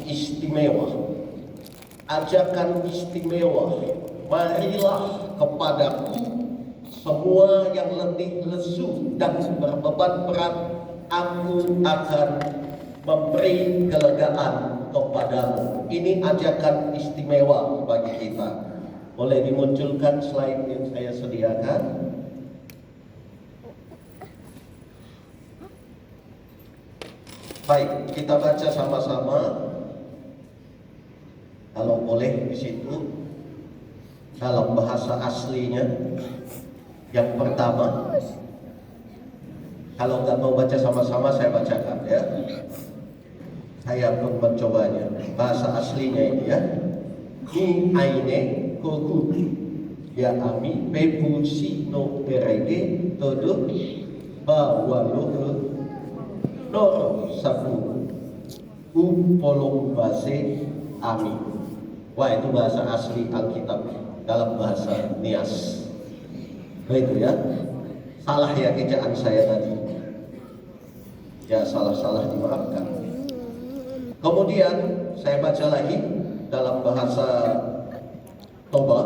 istimewa, ajakan istimewa. Marilah kepadaku semua yang letih lesu dan berbeban berat, aku akan memberi kelegaan kepadamu. Ini ajakan istimewa bagi kita. Boleh dimunculkan slide yang saya sediakan. Baik, kita baca sama-sama. Kalau boleh di situ dalam bahasa aslinya. Yang pertama, kalau nggak mau baca sama-sama saya bacakan ya. Saya pun mencobanya. Bahasa aslinya ini ya. Ni aine koku ya ami pepusi no perege todo bawalo Noro sabu upolong base ami. Wah, itu bahasa asli Alkitab dalam bahasa Nias. Begitu ya. Salah ya ejaan saya tadi. Ya, salah-salah dimaafkan. Kemudian saya baca lagi dalam bahasa Toba.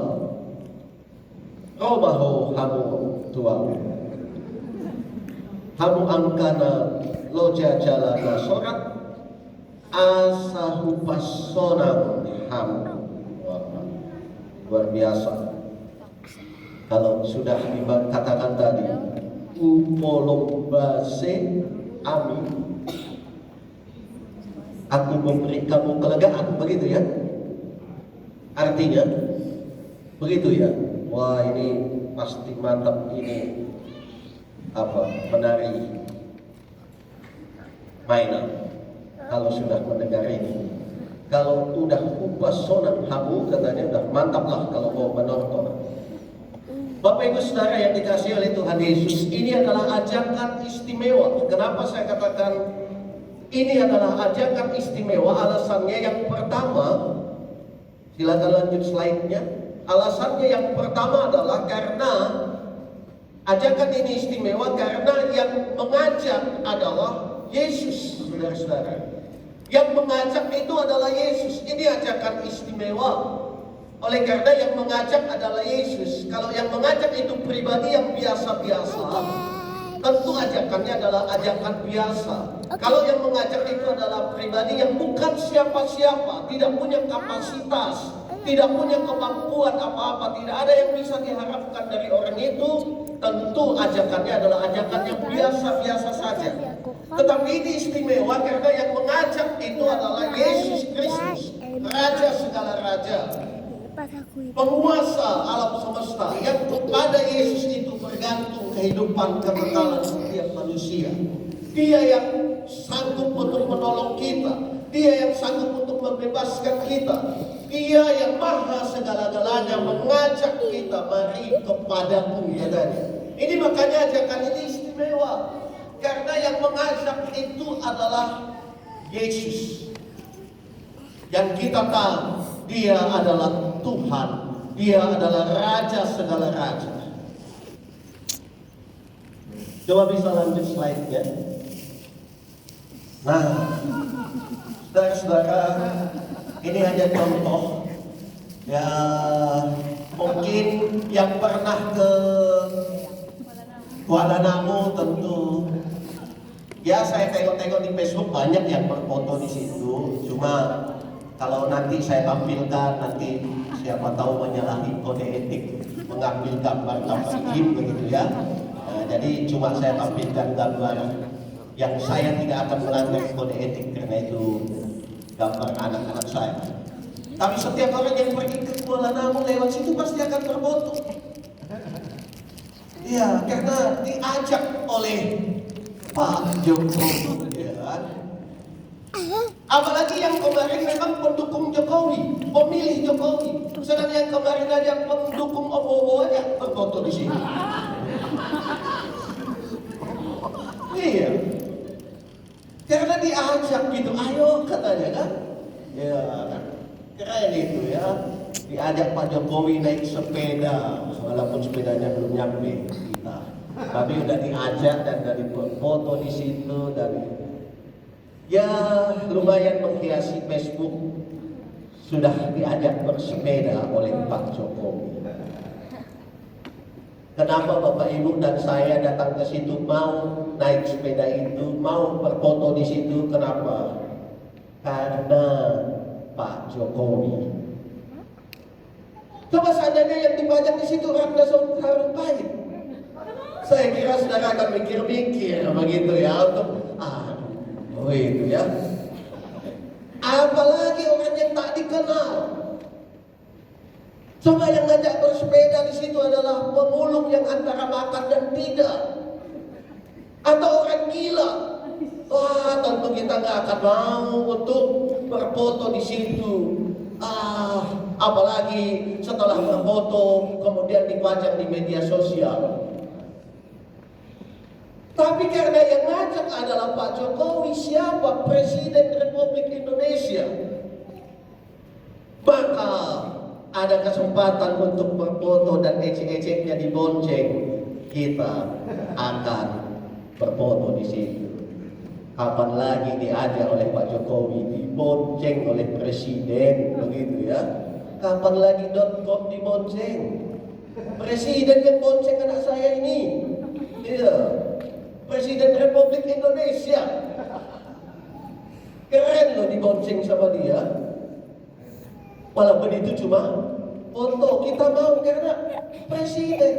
Romaho hamu tuau. Hamu angkana loja jalana sorat asahu pasona ham. Luar biasa. Kalau sudah dikatakan tadi upolong base ami, aku memberi kamu kelegaan, begitu ya. Artinya begitu ya. Wah, ini pasti mantap, ini menari mainan. Kalau sudah mendengar ini, kalau udah upasonam hamu, katanya udah mantap lah kalau mau menonton. Bapak Ibu Saudara yang dikasihi oleh Tuhan Yesus, ini adalah ajakan istimewa. Kenapa saya katakan ini adalah ajakan istimewa? Alasannya yang pertama, silakan lanjut slide-nya. Alasannya yang pertama adalah karena ajakan ini istimewa karena yang mengajak adalah Yesus, saudara-saudara. Yang mengajak itu adalah Yesus. Ini ajakan istimewa. Oleh karena yang mengajak adalah Yesus. Kalau yang mengajak itu pribadi yang biasa-biasa, tentu ajakannya adalah ajakan biasa. Kalau yang mengajak itu adalah pribadi yang bukan siapa-siapa, tidak punya kapasitas, tidak punya kemampuan apa-apa, tidak ada yang bisa diharapkan dari orang itu, tentu ajakannya adalah ajakan yang biasa-biasa saja. Tetapi ini istimewa karena yang mengajak itu adalah Yesus Kristus, Raja segala raja, penguasa alam semesta, yang kepada Yesus itu bergantung kehidupan kekekalan setiap manusia. Dia yang sanggup untuk menolong kita, Dia yang sanggup untuk membebaskan kita, Dia yang maha segala-galanya mengajak kita, mari kepadaku, katanya. Ini makanya ajakan ini istimewa karena yang mengajak itu adalah Yesus. Yang kita tahu Dia adalah Tuhan, Dia adalah Raja segala raja. Coba bisa lanjut slide-nya. Nah, saudara-saudara, ini hanya contoh. Ya, mungkin yang pernah ke Kuala Namu tentu. Ya, saya tengok-tengok di Facebook banyak yang berfoto di situ. Cuma kalau nanti saya tampilkan, nanti siapa tahu menyalahi kode etik, mengambil gambar-gambar game begitu ya. Nah, jadi cuma saya tampilkan gambar yang saya tidak akan melanggar kode etik karena itu gambar anak-anak saya. Tapi setiap orang yang pergi ke Kuala Namu lewat situ pasti akan berfoto. Ya, karena diajak oleh Pak Jokowi, ya kan? Apalagi yang kemarin memang pendukung Jokowi, pemilih Jokowi. Sedang yang kemarin aja pendukung Obowo aja berfoto di sini. Iya, karena diajak gitu, ayo katanya kan? Ya, keren itu ya. Diajak Pak Jokowi naik sepeda, walaupun sepedanya belum nyampe kita. Tapi udah diajak dan dari foto di situ dan ya lumayan menghiasi Facebook, sudah diajak bersepeda oleh Pak Jokowi. Kenapa Bapak Ibu dan saya datang ke situ, mau naik sepeda itu, mau berfoto di situ? Kenapa? Karena Pak Jokowi. Coba seandainya yang dipajang di situ Ratna Sarumpait, saya kira saudara akan mikir-mikir begitu ya, untuk itu ya. Apalagi orang yang tak dikenal. Coba yang ngajak bersepeda di situ adalah pemulung yang antara makan dan tidak, atau orang gila. Wah, tentu kita nggak akan mau untuk berfoto di situ. Apalagi setelah berfoto kemudian dipajang di media sosial. Tapi karena yang ngajak adalah Pak Jokowi, siapa? Presiden Republik Indonesia. Maka ada kesempatan untuk berfoto dan ecek-eceknya dibonceng, kita akan berfoto di situ. Kapan lagi diajak oleh Pak Jokowi, dibonceng oleh Presiden, begitu ya? Kapan lagi .com dibonceng? Presiden yang bonceng anak saya ini, iya, Presiden Republik Indonesia. Keren loh dibonceng sama dia. Walaupun itu cuma foto, kita mau karena presiden.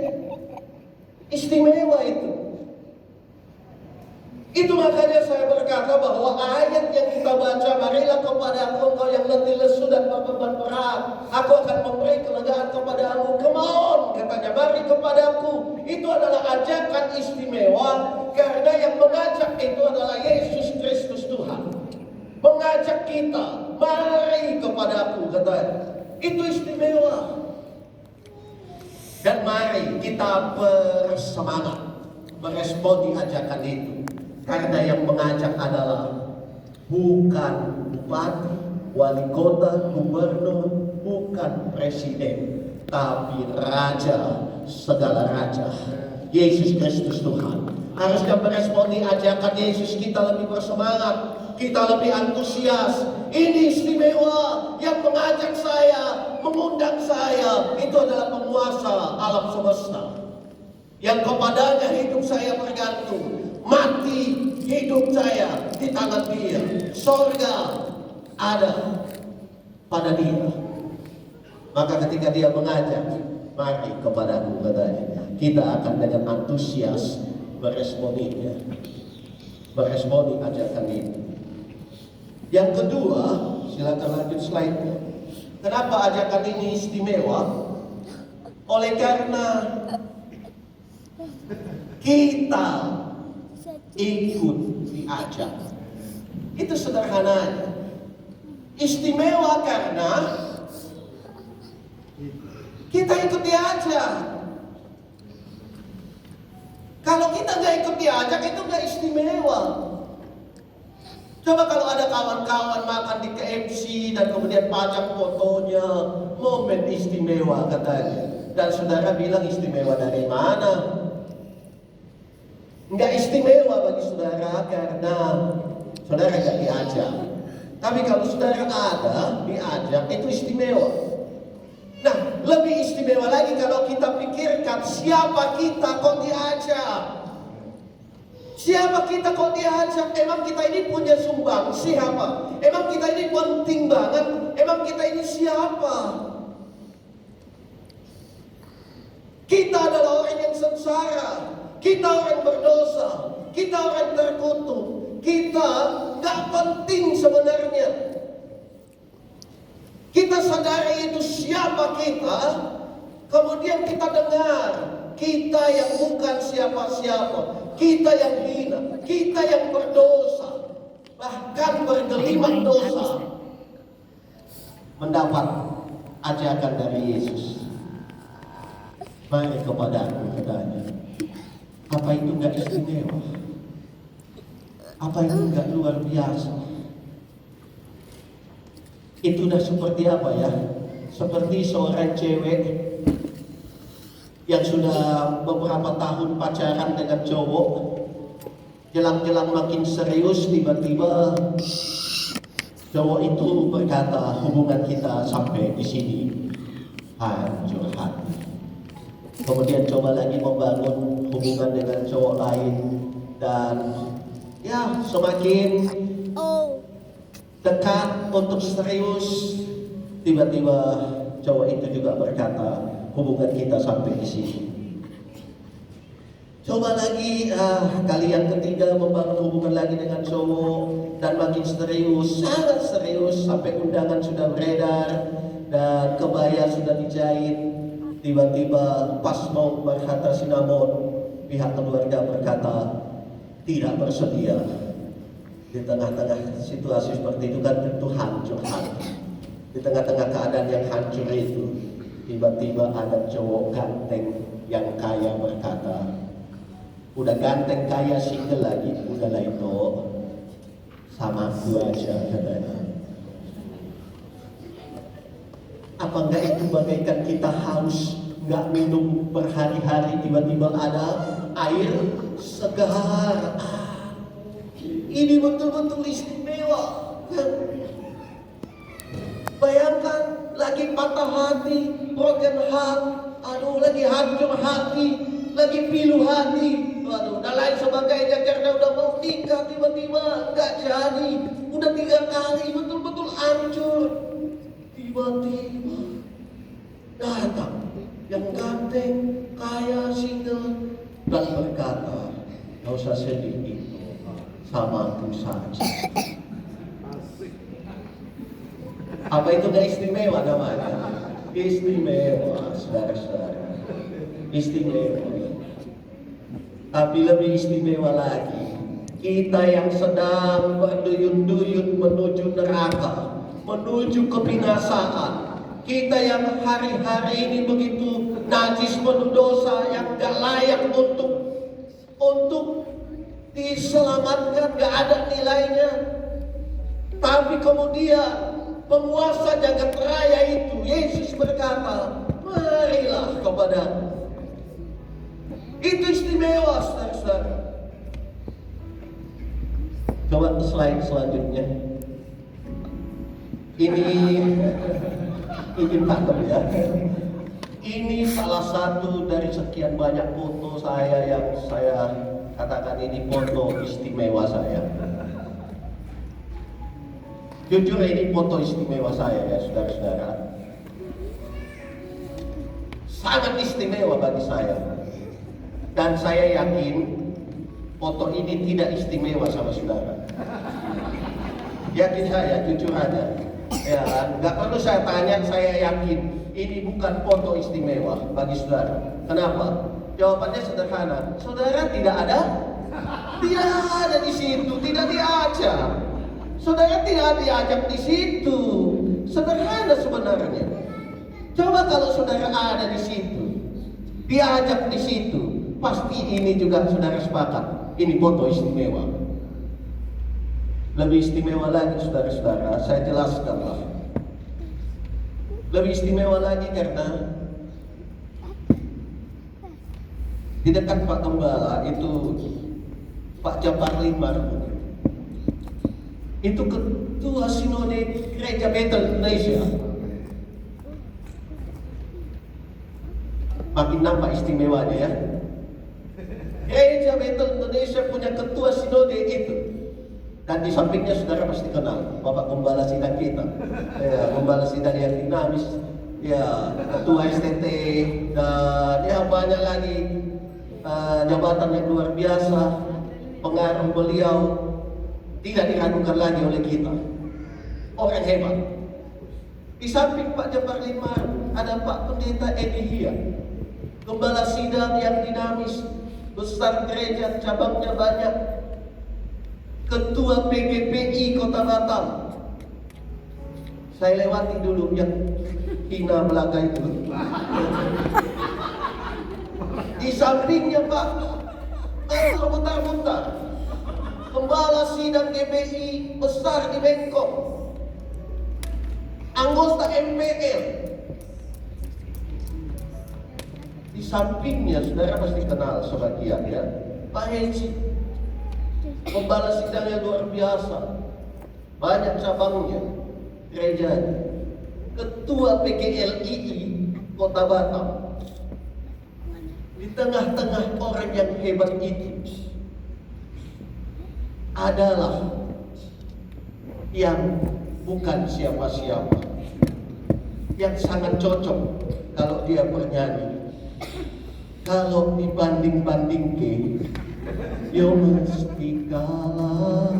Istimewa itu. Itu makanya saya berkata bahwa ayat yang kita baca, marilah kepada aku engkau yang letih lesu dan beban berat, aku akan memberi kelegaan kepadamu. Come on, katanya, mari kepadaku. Itu adalah ajakan istimewa karena yang mengajak itu adalah Yesus Kristus Tuhan. Mengajak kita, mari kepadaku, katanya. Itu istimewa. Dan mari kita bersemangat meresponi ajakan itu. Karena yang mengajak adalah bukan bupati, wali kota, gubernur, bukan presiden, tapi raja, segala raja, Yesus Kristus Tuhan. Harusnya meresponi ajakan Yesus, kita lebih bersemangat, kita lebih antusias. Ini istimewa yang mengajak saya, mengundang saya. Itu adalah penguasa alam semesta, yang kepadanya hidup saya bergantung. Mati, hidup saya di tangan dia. Sorga ada pada dia. Maka ketika dia mengajak, mari kepadaku, katanya, kita akan dengan antusias meresponinya, meresponi ajakan ini. Yang kedua, silakan lanjut slide-nya. Kenapa ajakan ini istimewa? Oleh karena kita ikut diajak. Itu sederhananya. Istimewa karena kita ikut diajak. Kalau kita nggak ikut diajak, itu nggak istimewa. Coba kalau ada kawan-kawan makan di KFC dan kemudian pajang fotonya, momen istimewa katanya. Dan saudara bilang istimewa dari mana? Nggak istimewa bagi saudara karena saudara nggak diajak. Tapi kalau saudara ada diajak, itu istimewa. Nah, lebih istimewa lagi kalau kita pikirkan siapa kita kok diajak. Siapa kita kok diajak? Emang kita ini punya sumbang siapa? Emang kita ini penting banget? Emang kita ini siapa? Kita adalah orang yang sengsara. Kita orang berdosa, kita orang terkutuk, kita gak penting sebenarnya. Kita sadari itu siapa kita, kemudian kita dengar, kita yang bukan siapa-siapa, kita yang hina, kita yang berdosa, bahkan bergelimang dosa, mendapat ajakan dari Yesus. Mari kepadaku, katanya. Apa itu nggak istimewa? Apa itu nggak luar biasa? Itu udah seperti apa ya? Seperti seorang cewek yang sudah beberapa tahun pacaran dengan cowok, Jelang-jelang makin serius, tiba-tiba cowok itu berkata hubungan kita sampai di sini hancur hati. Kemudian coba lagi membangun hubungan dengan cowok lain dan ya semakin dekat untuk serius. Tiba-tiba cowok itu juga berkata hubungan kita sampai di sini. Coba lagi kali yang ketiga membangun hubungan lagi dengan cowok dan makin serius, sangat serius sampai undangan sudah beredar dan kebaya sudah dijahit. Tiba-tiba pas mau berkata sinamon, pihak keluarga berkata tidak bersedia. Di tengah-tengah situasi seperti itu kan tentu hancur hati. Di tengah-tengah keadaan yang hancur itu, tiba-tiba ada cowok ganteng yang kaya berkata, udah ganteng kaya single lagi, udahlah itu sama aku aja katanya. Apa enggak itu bagaikan kita haus, enggak minum berhari-hari, tiba-tiba ada air segar. Ini betul-betul istimewa. Bayangkan lagi patah hati, broken heart, aduh lagi hancur hati, lagi pilu hati. Waduh, dan lain sebagainya karena udah mau nikah tiba-tiba nggak jadi, udah 3 kali betul-betul hancur. Tiba-tiba datang yang ganteng, kaya, single dan berkata, nggak usah sedih itu, sama aku saja. Apa itu nggak istimewa namanya? Istimewa, saudara-saudara. Istimewa. Tapi lebih istimewa lagi, kita yang sedang berduyun-duyun menuju neraka, menuju kebinasaan. Kita yang hari-hari ini begitu najis penuh dosa yang gak layak untuk diselamatkan, gak ada nilainya. Tapi kemudian penguasa jagat raya itu, Yesus berkata, marilah kepadaku. Itu istimewa, saudara-saudara. Coba slide selanjutnya. Ini pakem ya. Ini salah satu dari sekian banyak foto saya yang saya katakan ini foto istimewa saya. Jujur ini foto istimewa saya ya, saudara-saudara. Sangat istimewa bagi saya. Dan saya yakin foto ini tidak istimewa sama saudara. Yakin saya, jujur aja. Ya, nggak perlu saya tanya, saya yakin ini bukan foto istimewa bagi saudara. Kenapa? Jawabannya sederhana. Saudara tidak ada di situ, tidak diajak. Saudara tidak diajak di situ. Sederhana sebenarnya. Coba kalau saudara ada di situ, diajak di situ. Pasti ini juga saudara sepakat, ini foto istimewa. Lebih istimewa lagi saudara-saudara, saya jelaskanlah. Lebih istimewa lagi karena di dekat Pak Gembala itu Pak Jafar Limar, itu ketua sinode Gereja Betel Indonesia. Makin nampak istimewanya ya. Gereja Betel Indonesia punya ketua sinode itu. Dan di sampingnya saudara pasti kenal Bapak Gembala Sidang kita, ya, Gembala Sidang yang dinamis, ya, ketua STT, dan ya banyak lagi jabatan yang luar biasa. Pengaruh beliau tidak diragukan lagi oleh kita. Orang hebat. Di samping Pak Jafar Limar ada Pak Pendeta Edi Hia, Gembala Sidang yang dinamis, besar gereja, cabangnya banyak. Ketua PGPI Kota Batam. Saya lewati dulu yang hina belaga itu. Di sampingnya Pak mutar-mutar. Gembala Sidang GBI besar di Bengkok. Anggota MPR. Di sampingnya saudara pasti kenal sebagian ya, Pak Heci. Pembalas sidangnya luar biasa. Banyak cabangnya, gerejanya. Ketua PGLII Kota Batam. Di tengah-tengah orang yang hebat itu adalah yang bukan siapa-siapa, yang sangat cocok kalau dia bernyanyi. Kalau dibanding-banding ke, yo mesti kalah.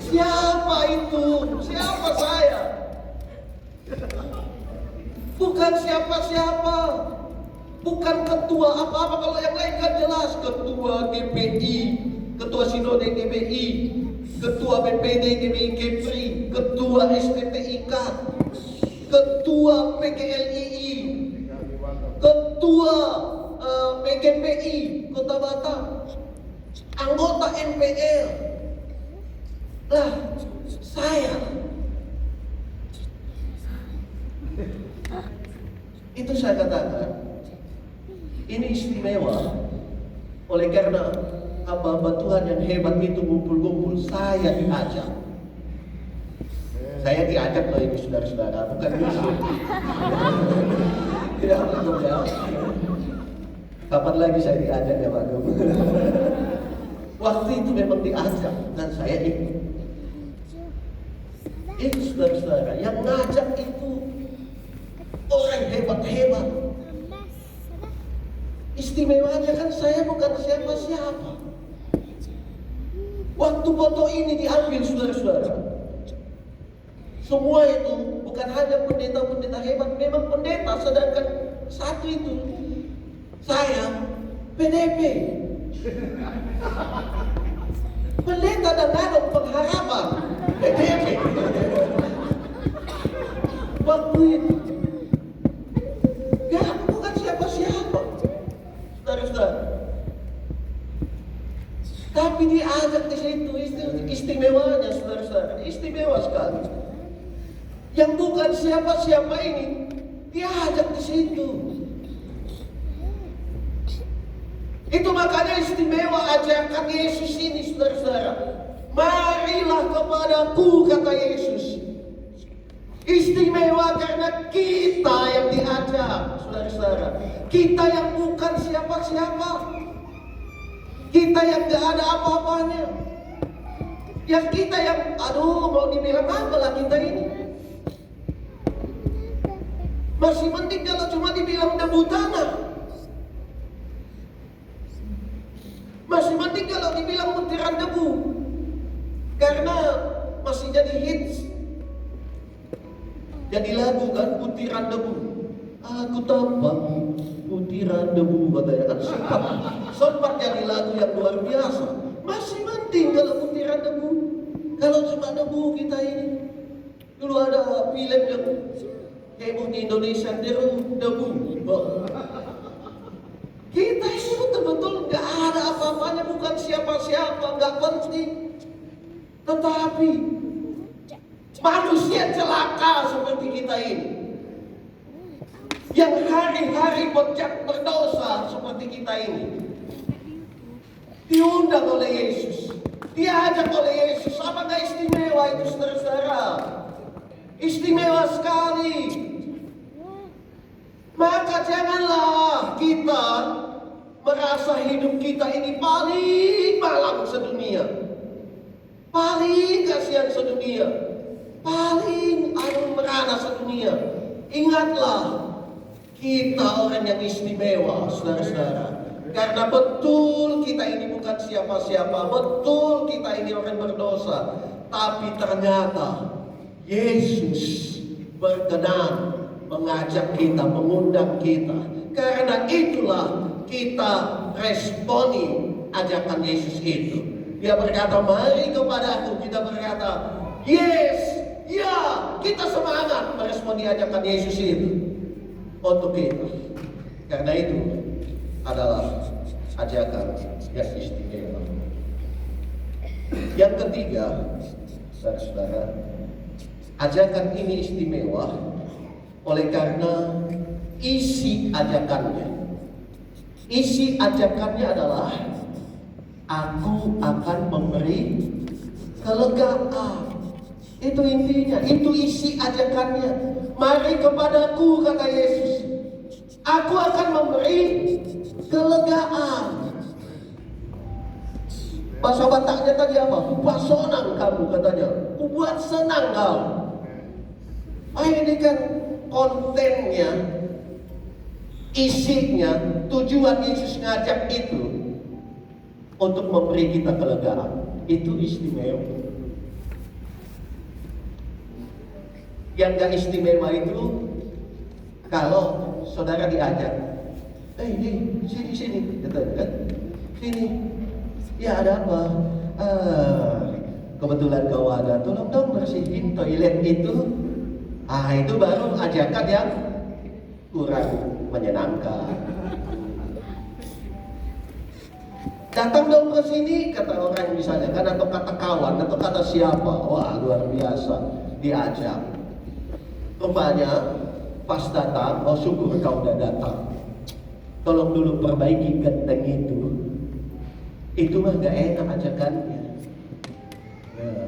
Siapa itu? Siapa saya? Bukan siapa-siapa. Bukan ketua apa-apa. Kalau yang lain kan jelas. Ketua GPI, Ketua Sinode GPI, Ketua BPD GPI Kepri, Ketua STTIK, Ketua PGLII, Ketua PGPI Kota Batam, anggota NPL. Lah, saya itu saya katakan ini istimewa oleh karena hamba Tuhan yang hebat itu ngumpul-ngumpul. Saya diajak loh ini saudara-saudara, bukan musuh. Tidak boleh jawab. Kapan lagi saya diajak ya Pak Gubernur? Waktu itu memang diajak dan saya ikut. Itu saudara-saudara yang ngajak itu orang hebat-hebat. Istimewanya kan saya bukan siapa-siapa. Waktu foto ini diambil saudara-saudara, semua itu bukan hanya pendeta-pendeta hebat, memang pendeta, sedangkan satu itu saya PDP. Pendeta dan Ngadok Pengharapan PDP. Waktu itu ya bukan siapa-siapa, saudara-saudara. Tapi diajak di situ, istimewanya saudara-saudara, istimewa sekali. Yang bukan siapa-siapa ini diajak di situ. Itu makanya istimewa ajakan Yesus ini saudara-saudara. Marilah kepadaku, kata Yesus. Istimewa karena kita yang diajak saudara-saudara. Kita yang bukan siapa-siapa. Kita yang gak ada apa-apanya. Yang kita yang mau dibilang apa lah kita ini. Masih mending kalau cuma dibilang debu tanah. Masih mending kalau dibilang butiran debu. Karena masih jadi hits. Jadi lagu kan, butiran debu. Aku tampak butiran debu, katanya kan sempat jadi lagu yang luar biasa. Masih mending kalau butiran debu. Kalau cuma debu kita ini. Dulu ada film yang heboh di Indonesia, debu. Kita itu betul-betul gak ada apa-apanya, bukan siapa-siapa, gak penting. Tetapi manusia celaka seperti kita ini, yang hari-hari berdosa seperti kita ini, diundang oleh Yesus, diajak oleh Yesus. Apa gak istimewa itu saudara-saudara? Istimewa sekali. Maka janganlah kita merasa hidup kita ini paling malang sedunia, paling kasihan sedunia, paling merana sedunia. Ingatlah, kita orang yang istimewa saudara-saudara. Karena betul kita ini bukan siapa-siapa, betul kita ini orang berdosa. Tapi ternyata Yesus berkenan mengajak kita, mengundang kita. Karena itulah kita responi ajakan Yesus itu. Dia berkata, mari kepadaku. Kita berkata, yes, ya, kita semangat meresponi ajakan Yesus itu untuk kita. Karena itu adalah ajakan yang istimewa. Yang ketiga, saudara-saudara, ajakan ini istimewa oleh karena isi ajakannya. Isi ajakannya adalah Aku akan memberi kelegaan. Itu intinya, itu isi ajakannya. Mari kepadaku, kata Yesus. Aku akan memberi kelegaan. Bahasa Bataknya tadi apa? Buat senang kamu, katanya. Buat senang kau. Ini kan kontennya, isinya, tujuan Yesus ngajak itu untuk memberi kita kelegaan. Itu istimewa. Yang gak istimewa itu kalau saudara diajak, sini, kan? Sini. Ya ada apa? Kebetulan kau ada, tolong dong bersihin toilet itu. Itu baru ajakan yang kurang menyenangkan. Datang dong ke sini, kata orang misalnya kan, atau kata kawan, atau kata siapa. Wah, luar biasa, diajak. Rupanya pas datang, oh syukur kau udah datang. Tolong dulu perbaiki genteng itu. Itu mah gak enak ajakannya. Ya.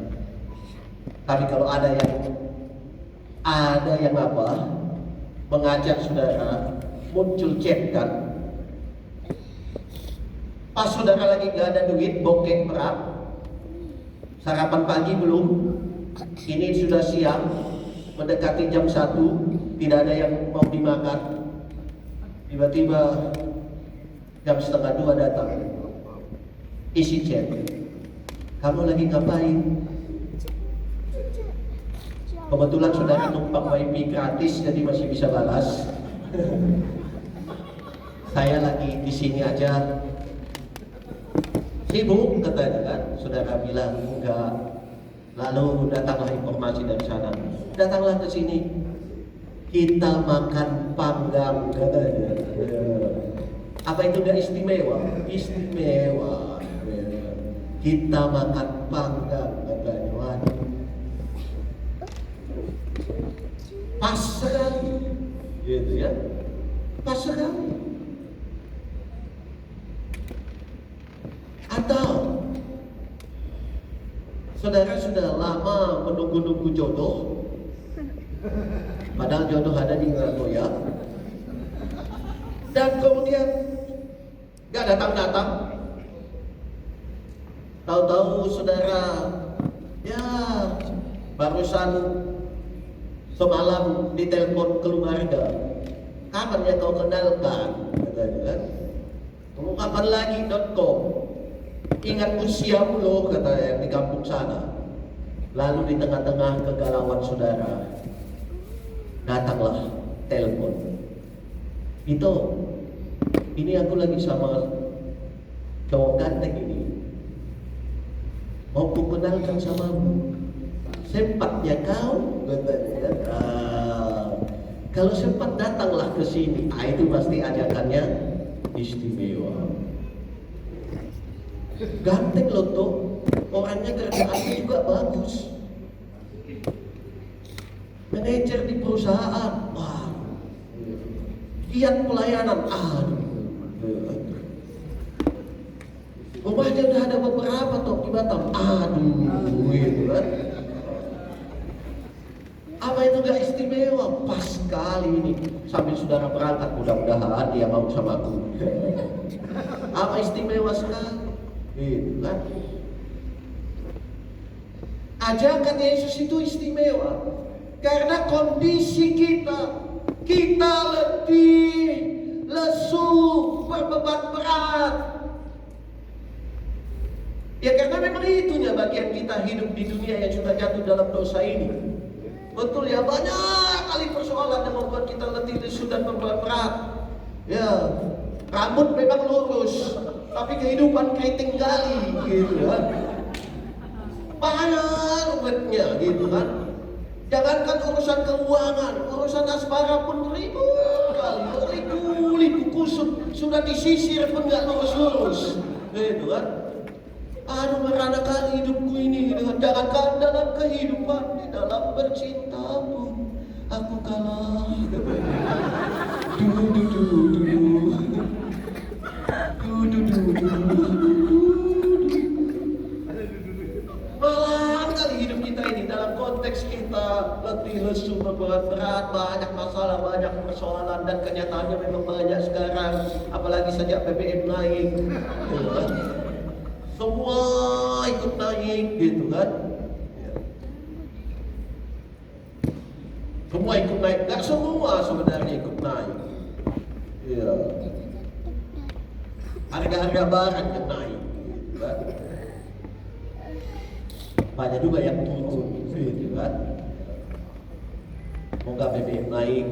Tapi kalau ada yang apa? Mengajak saudara, muncul chat kan. Pas saudara lagi gak ada duit, bokeh berat. Sarapan pagi belum. Ini sudah siang, mendekati jam 1, tidak ada yang mau dimakan. Tiba-tiba jam setengah 2 datang. Isi chat, kamu lagi ngapain? Kebetulan saudara numpang wifi gratis, jadi masih bisa balas. Saya lagi di sini aja. Sibuk, katanya kan. Saudara bilang enggak. Lalu datanglah informasi dari sana. Datanglah ke sini. Kita makan panggang, katanya. Apa itu gak istimewa? Istimewa. Kita makan panggang, katanya. Waduh. Pas sekali, gitu ya. Pas sekali. Atau saudara sudah lama menunggu-nunggu jodoh, padahal jodoh ada di Nagoya, dan kemudian gak datang-datang. Tahu-tahu saudara, ya barusan semalam ditelepon keluarga, kapan ya kau kenalkan, katanya kan. Kamu kapan lagi .com, ingat usiamu loh, kata yang di kampung sana. Lalu di tengah-tengah kegalauan saudara, datanglah telepon. Itu, ini aku lagi sama cowok ganteng ini. Mau ku kenalkan samamu. Sempatnya kau, katanya. Kalau sempat datanglah ke sini. Itu pasti ajakannya istimewa. Ganteng loh tuh, orangnya kerjaannya juga bagus. Manajer di perusahaan, wah. Giat pelayanan, rumahnya udah ada beberapa tuh di Batam, gitu kan. Apa itu gak istimewa? Pas kali ini. Sambil saudara berangkat, mudah-mudahan dia mau sama aku. Apa istimewa sekali? Gitu kan. Ajakan Yesus itu istimewa karena kondisi kita letih, lesu, berbeban berat. Ya karena memang itunya bagian kita hidup di dunia yang sudah jatuh dalam dosa ini. Betul ya, banyak kali persoalan yang membuat kita letih, lesu dan berbeban berat. Ya, rambut memang lurus, tapi kehidupan keriting gali, gitu kan. Banyak ruwetnya, gitu kan. Jangankan urusan keuangan, urusan asmara pun ribut kali, liku kusut, sudah disisir pun nggak lurus-lurus, gitu kan. Merana kali hidupku ini, gitu kan. Jangankan dalam kehidupan, di dalam bercinta pun aku kalah. kita letih lesu berat-berat, banyak masalah, banyak persoalan, dan kenyataannya memang banyak sekarang, apalagi sejak BBM naik, gitu kan? Semua ikut naik, gitu kan? Semua ikut naik, nggak semua sebenarnya ikut naik. Iya. Harga-harga barang yang naik, gitu kan? Banyak juga yang turun, gitu kan? Semoga BBM naik,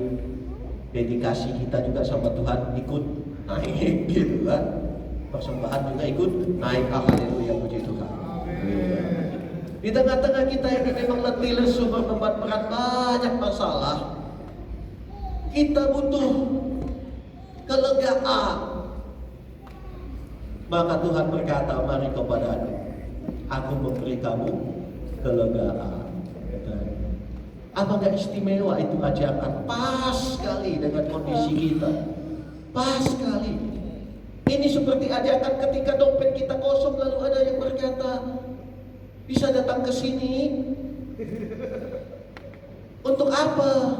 dedikasi kita juga sama Tuhan ikut naik, gitu kan? Persembahan juga ikut naik, haleluya, puji Tuhan. Di tengah-tengah kita yang memang letih lesu, berbeban berat, banyak masalah, kita butuh kelegaan. Maka Tuhan berkata, mari kepadaku, aku memberi kamu kelegaan. Apakah istimewa itu ajakan? Pas sekali dengan kondisi kita. Pas sekali. Ini seperti ajakan ketika dompet kita kosong, lalu ada yang berkata, bisa datang ke sini. Untuk apa?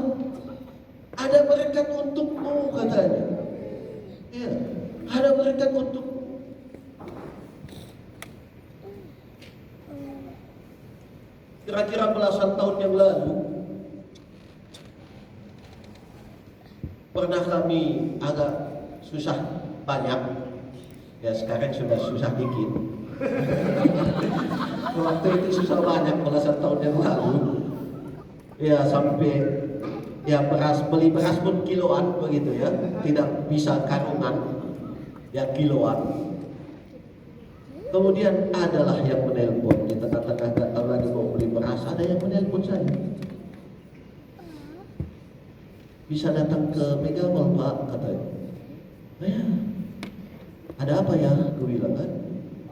Ada berkat untukmu, katanya. Ya, ada berkat untukmu. Kira-kira belasan tahun yang lalu, pernah kami agak susah banyak. Ya sekarang sudah susah dikit. Waktu itu susah banyak belasan tahun yang lalu. Ya sampai ya beli beras pun kiloan begitu ya, tidak bisa karungan, ya kiloan. Kemudian adalah yang menelpon di tengah-tengah, gak tahu lagi mau beli beras, ada yang menelpon saya. Bisa datang ke Megamall Pak, katanya. Ya, ada apa ya? Gue bilang kan.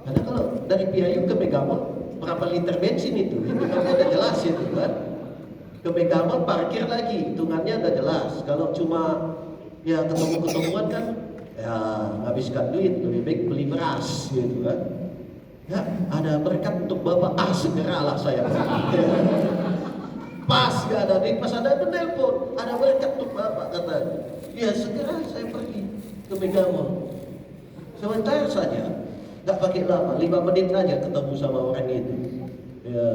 Karena kalau dari Piayu ke Megamall berapa liter bensin itu kan udah jelas itu kan. Ke Megamall parkir lagi, hitungannya udah jelas. Kalau cuma ya ketemu-ketemuan kan, ya habiskan duit, lebih baik beli beras gitu kan. Ya, ada berkat untuk Bapak. Segeralah saya pergi. Pas gak ada duit, pas ada menelpon, ada berkat untuk Bapak, katanya. Ya segera saya pergi ke Megamall. Sebentar saja, gak pakai lama, 5 menit aja ketemu sama orang itu. Ya,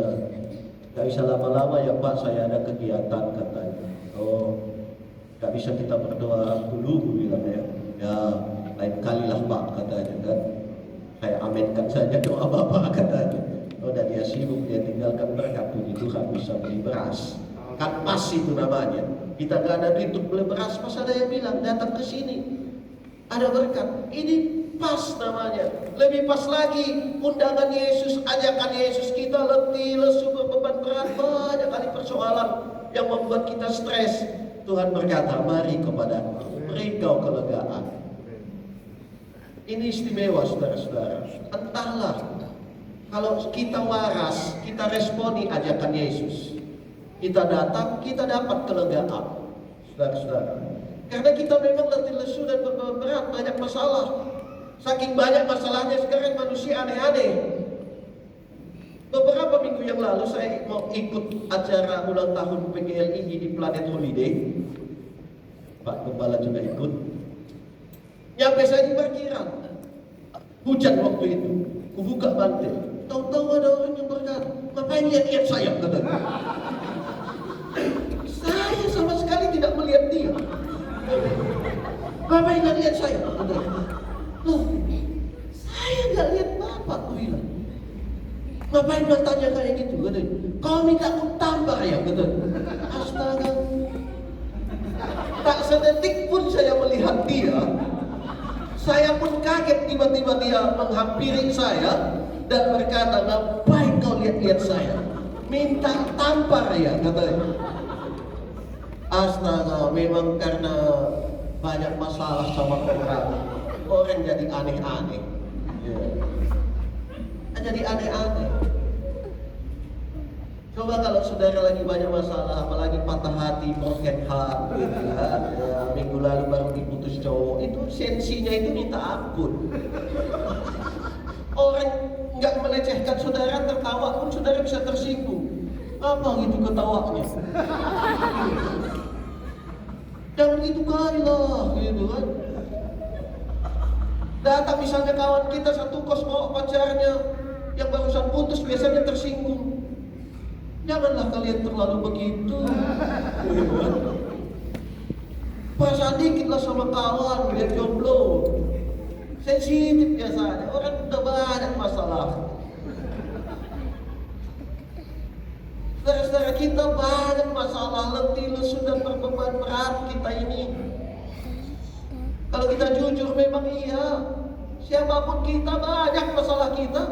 gak bisa lama-lama ya Pak, saya ada kegiatan, katanya. Oh, gak bisa kita berdoa dulu, gue bilang ya. Ya, lain kali lah Pak, katanya kan. Saya aminkan saja doa Bapak, katanya. Oh, dan dia sibuk, dia tinggalkan berkat, puji Tuhan bisa beli beras. Kan pas itu namanya. Kita gak ada duit untuk beli beras, pas ada yang bilang datang ke sini. Ada berkat. Ini pas namanya. Lebih pas lagi undangan Yesus, ajakan Yesus. Kita letih, lesu, berbeban berat, banyak kali persoalan yang membuat kita stres. Tuhan berkata, mari kepadaku, beri kau kelegaan. Ini istimewa saudara-saudara. Entahlah, kalau kita waras, kita responi ajakan Yesus. Kita datang, kita dapat kelegaan, saudara-saudara. Karena kita memang letih lesu dan berat, banyak masalah. Saking banyak masalahnya sekarang manusia aneh-aneh. Beberapa minggu yang lalu saya mau ikut acara ulang tahun PGLI di Planet Holiday. Pak Kepala juga ikut. Nyampe saya di parkiran. Hujan waktu itu. Kubuka bantal. Tahu-tahu ada orang yang berkata, ngapain lihat-lihat saya? Katanya. Saya sama sekali tidak melihat dia. Ngapain lihat saya? Katanya. Loh, saya nggak lihat Bapak, aku bilang. Ngapain bertanya kayak gitu? Katanya. Kau minta aku tampar ya? Katanya. Astaga. Tak sedetik pun saya melihat dia. Saya pun kaget, tiba-tiba dia menghampiri saya dan berkata, ngapain kau lihat-lihat saya? Minta tampar ya, katanya. Astaga, memang karena banyak masalah sama orang jadi aneh-aneh. Ya. Jadi aneh-aneh. Coba kalau saudara lagi banyak masalah, apalagi patah hati, broken heart, gitu kan. Ya, minggu lalu baru diputus cowok, itu sensinya itu minta ampun. Orang nggak melecehkan saudara, tertawa pun saudara bisa tersinggung. Apa gitu ketawanya? Jangan gitu kali lah, gitu kan. Datang misalnya kawan kita satu kos bawa pacarnya yang barusan putus, biasanya tersinggung. Janganlah kalian terlalu begitu, gitu kan. Perasaan dikit lah sama kawan yang jomblo. Sensitif biasanya, orang udah banyak masalah. Saudara-saudara kita banyak masalah, letih, lesu, dan berbeban berat kita ini. Kalau kita jujur memang iya, siapapun kita banyak masalah kita.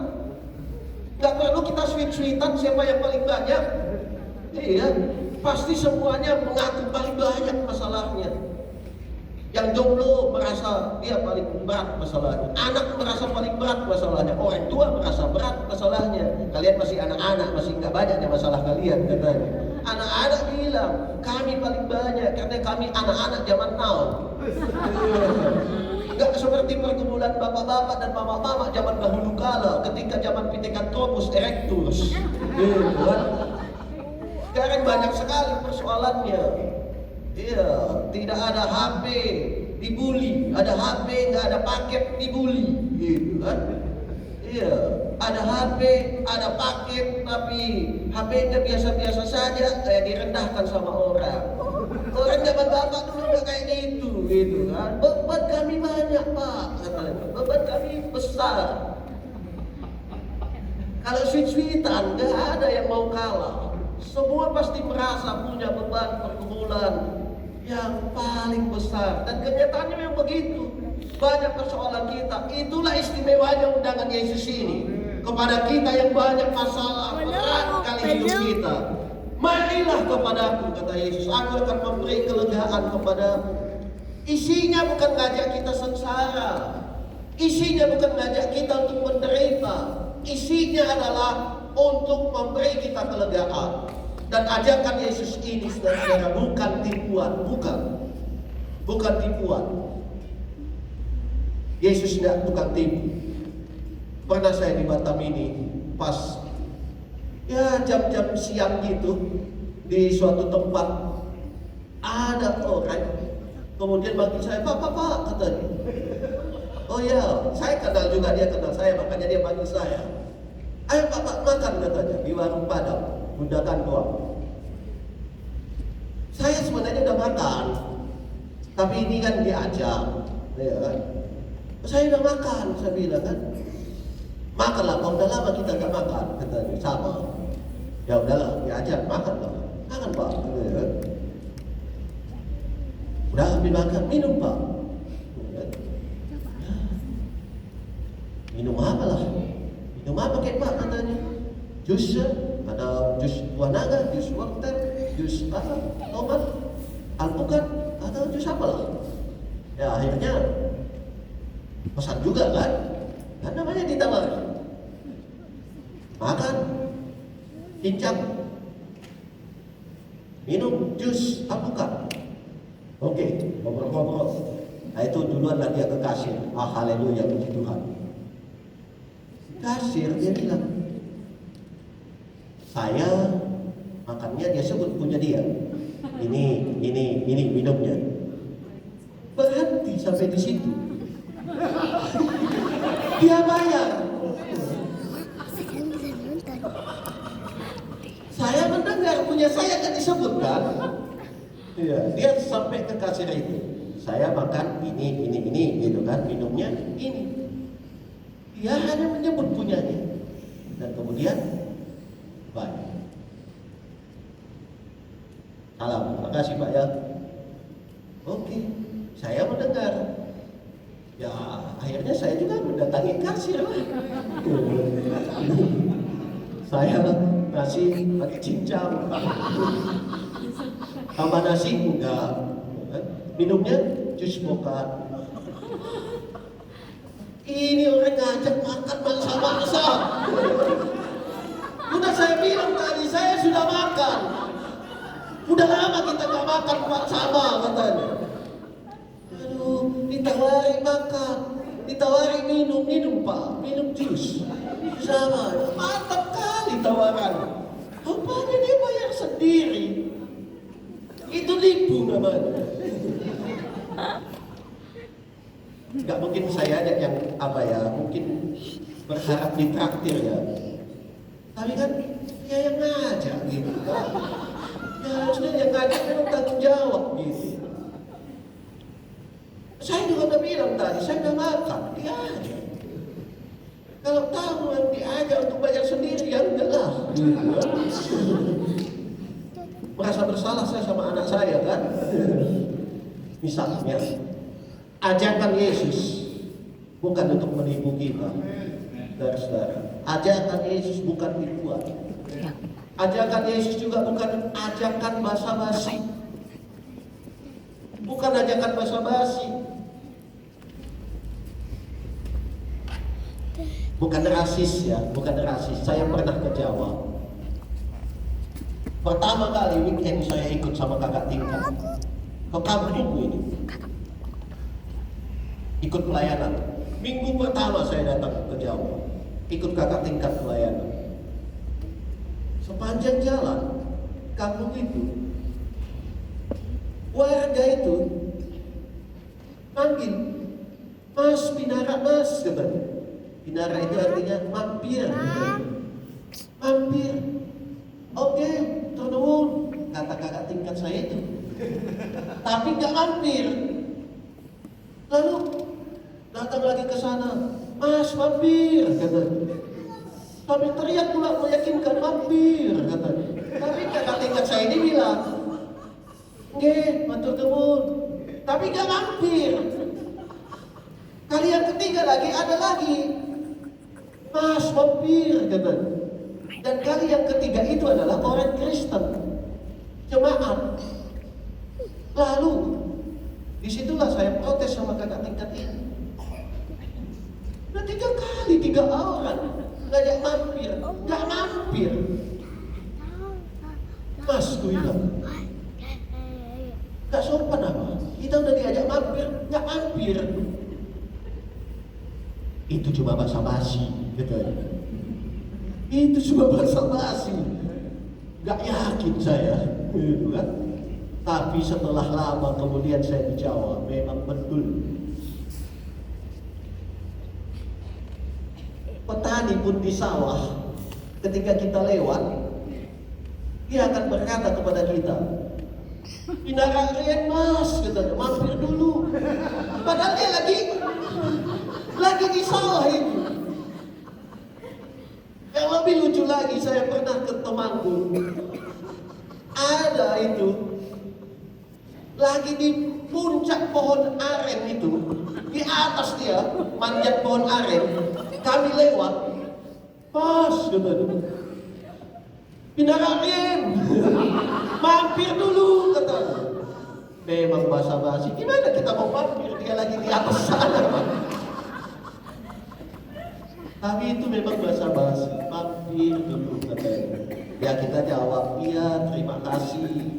Gak perlu kita sweet-sweetan siapa yang paling banyak. Iya, pasti semuanya mengaku paling banyak masalahnya. Yang jomblo merasa dia paling berat masalahnya, anak merasa paling berat masalahnya, orang tua merasa berat masalahnya. Kalian masih anak-anak, masih nggak banyaknya masalah kalian katanya. Anak-anak bilang kami paling banyak karena kami anak-anak zaman now. Nggak seperti pergumulan bapak-bapak dan mama-mama zaman dahulu kala ketika zaman Pithecanthropus erectus. Sekarang banyak sekali persoalannya. Iya, tidak ada HP dibully, ada HP nggak ada paket dibully, gitu kan? Iya, ada HP, ada paket, tapi HP-nya biasa-biasa saja, kayak direndahkan sama orang. Orang zaman bapak dulu nggak kayak gitu kan? Beban kami banyak pak, katanya. Beban kami besar. Kalau sweet-sweetan, nggak ada yang mau kalah. Semua pasti merasa punya beban pergumulan yang paling besar, dan kenyataannya memang begitu. Banyak persoalan kita. Itulah istimewanya undangan Yesus ini kepada kita yang banyak masalah, berat kali hidup kita. Marilah kepadaku, kata Yesus, aku akan memberi kelegaan kepadamu. Isinya bukan ngajak kita sengsara, isinya bukan ngajak kita untuk menderita, isinya adalah untuk memberi kita kelegaan. Dan ajakan Yesus ini, saudara-saudara, bukan tipuan, bukan tipuan. Yesus tidak tukang tipu. Pernah saya di Batam ini, pas ya jam-jam siang gitu, di suatu tempat ada orang, kemudian bagi saya, Pak, katanya. Oh ya, saya kenal juga, dia kenal saya, makanya dia panggil saya. Ayo Pak, makan katanya, di warung Padang. Undangan doang. Saya sebenarnya udah makan, tapi ini kan diajak, ya kan? Saya udah makan, saya bilang kan, makanlah. Kalau udah lama kita nggak makan, katanya sama. Ya udahlah, diajak makan lah, makan pak, ya kan? Udah ambil makan, minum pak. Ya. Minum apa lah? Minum apa kayak pak katanya? Jus. Ada jus buah naga, jus water, jus apa, tomat, alpukat, atau jus apa lah. Ya akhirnya pesan juga kan, kan namanya ditawarin. Makan, cincang, minum jus alpukat. Oke, ngobrol-ngobrol. Nah itu duluan lah dia ke kasir. Haleluya, puji Tuhan. Kasir dia bilang, saya makannya dia sebut punya dia. Ini minumnya. Berhenti sampai di situ. Dia bayar. Saya mendengar punya saya kan disebut kan? Iya. Dia sampai ke kasir itu. Saya makan ini gitu kan, minumnya ini. Dia hanya menyebut punyanya. Dan kemudian baik. Salam, terima kasih Pak ya. Oke, saya mendengar. Ya, akhirnya saya juga mendatangi kasir lah. Saya nasi pakai cincang. Tambah nasi enggak. Minumnya jus mocha. Ini orang ngajak makan bangsa-bangsa. Udah saya bilang tadi, saya sudah makan. Udah lama kita gak makan Pak sama katanya. Aduh, ditawari makan, ditawari minum Pak, minum jus. Sama, mantap kali tawaran. Apanya dia Gak mungkin saya ajak yang apa ya, mungkin berharap ditraktir ya. Tapi kan dia yang ngajak gitu kan. Ya harusnya yang ngajak memang tanggung jawab gitu. Saya juga udah bilang tadi, saya udah makan, dia aja. Kalau tahu yang diajak untuk bayar sendiri, ya udahlah. Merasa bersalah saya sama anak saya kan. Misalnya, ajakan Yesus bukan untuk menipu kita, saudara. Ajakan Yesus bukan tipuan. Ajakan Yesus juga bukan ajakan basa-basi. Bukan ajakan basa-basi. Bukan rasis ya, bukan rasis. Saya pernah ke Jawa. Pertama kali weekend saya ikut sama kakak tingkat ke kampung ini. Ikut pelayanan. Minggu pertama saya datang ke Jawa. Ikut kakak tingkat pelayanan. Sepanjang jalan kampung itu, warga itu panggil, "Mas, Pinara mas," katanya. Pinara itu artinya mampir. Mampir. Oke, turun, kata kakak tingkat saya itu. Tapi nggak mampir. Lalu datang lagi ke sana, "Mas, mampir," katanya. Tapi teriak pula meyakinkan, "Mampir," katanya. Tapi kakak tingkat saya ini bilang, "Nggih, matur nuwun." Tapi nggak mampir. Kali yang ketiga lagi ada lagi, "Mas, mampir," katanya. Dan kali yang ketiga itu adalah orang Kristen, jemaat. Lalu disitulah saya protes sama kakak tingkat ini. Udah 3 kali 3 orang ngajak mampir, nggak mampir. "Mas," gue bilang, "nggak sopan apa? Kita udah diajak mampir, nggak mampir." Itu cuma basa-basi, gitu ya. Itu cuma basa-basi. Gak yakin saya, gitu kan. Tapi setelah lama kemudian saya di Jawa, memang betul. Petani pun di sawah, ketika kita lewat, dia akan berkata kepada kita, "Pinara kalian mas," katanya, "mampir dulu." Padahal dia lagi di sawah itu. Yang lebih lucu lagi, saya pernah ke Temanggung. Ada itu lagi di puncak pohon aren itu, di atas dia manjat pohon aren. Kami lewat, "Mas," katanya, "Pinara kalian mampir dulu," katanya. Memang basa-basi. Gimana kita mau mampir? Dia lagi di atas sana. Tapi itu memang basa-basi. "Mampir dulu," katanya. Ya kita jawab, "Iya, terima kasih."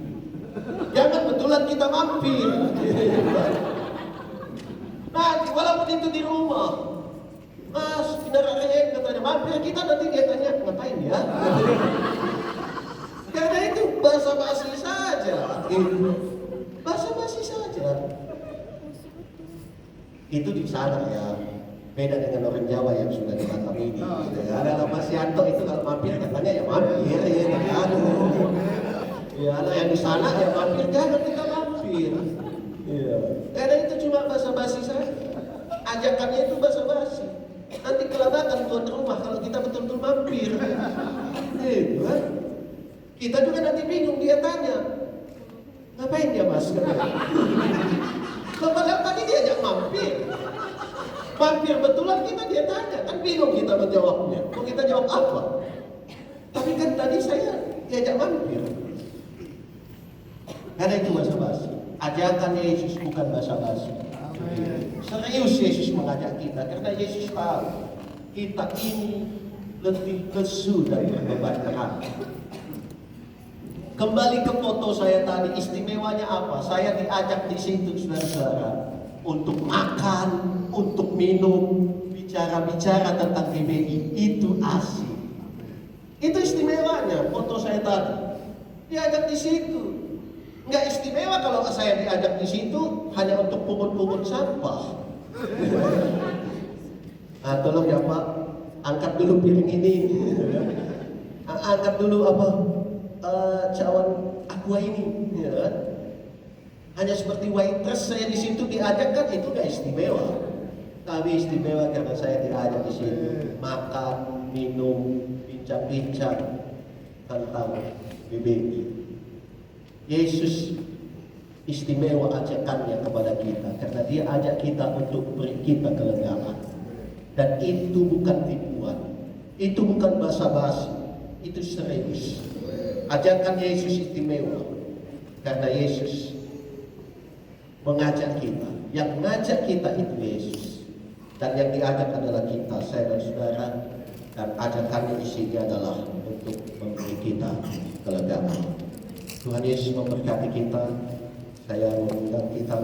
Jangan betulan kita mampir. Nanti walaupun itu di rumah, "Mas, Pinara kalian," katanya, "mampir," kita nanti dia tanya, "Ngapain ya?" Karena itu basa-basi saja. Basa-basi saja. Itu di sana ya. Beda dengan orang Jawa yang sudah di Batam ini. Ada Mas Yanto itu kalau mampir katanya ya mampir ya kan. Ya ada yang di sana ya mampir, jangan kita mampir. Iya. Karena itu cuma basa-basi saja. Ajakannya itu basa-basi. Nanti kelabakan tuan rumah kalau kita betul-betul mampir. Gitu kan? Kita juga nanti bingung, dia tanya, "Ngapain dia mas?" Padahal tadi diajak mampir. Mampir betulan kita dia tanya, kan bingung kita menjawabnya. Mau kita jawab apa? Tapi kan tadi saya diajak mampir. Karena itu basa-basi. Ajakan Yesus bukan basa-basi. Serius Yesus mengajak kita, karena Yesus tahu kita ini lebih lesu dari berbeban berat. Kembali ke foto saya tadi, istimewanya apa? Saya diajak di situ, saudara-saudara, untuk makan, untuk minum, bicara-bicara tentang GBI. Itu asik. Itu istimewanya foto saya tadi. Diajak di situ. Nggak istimewa kalau saya diajak di situ hanya untuk pungut-pungut sampah. Tolong ya Pak, angkat dulu piring ini. Angkat dulu apa? Cawan aqua ini, ya kan? Hanya seperti waitress saya di situ diajak, kan itu gak istimewa. Kami istimewa karena saya diajak di situ makan, minum, bincang-bincang tentang BBI. Yesus istimewa ajakannya kepada kita karena dia ajak kita untuk beri kita kelegaan. Dan itu bukan tipuan, itu bukan basa-basi, itu serius. Ajakan Yesus istimewa karena Yesus mengajak kita. Yang mengajak kita itu Yesus, dan yang diajak adalah kita, saya dan saudara. Dan ajakannya isinya adalah untuk memberi kita kelegaan. Tuhan Yesus memberkati kita. Saya mengundang kita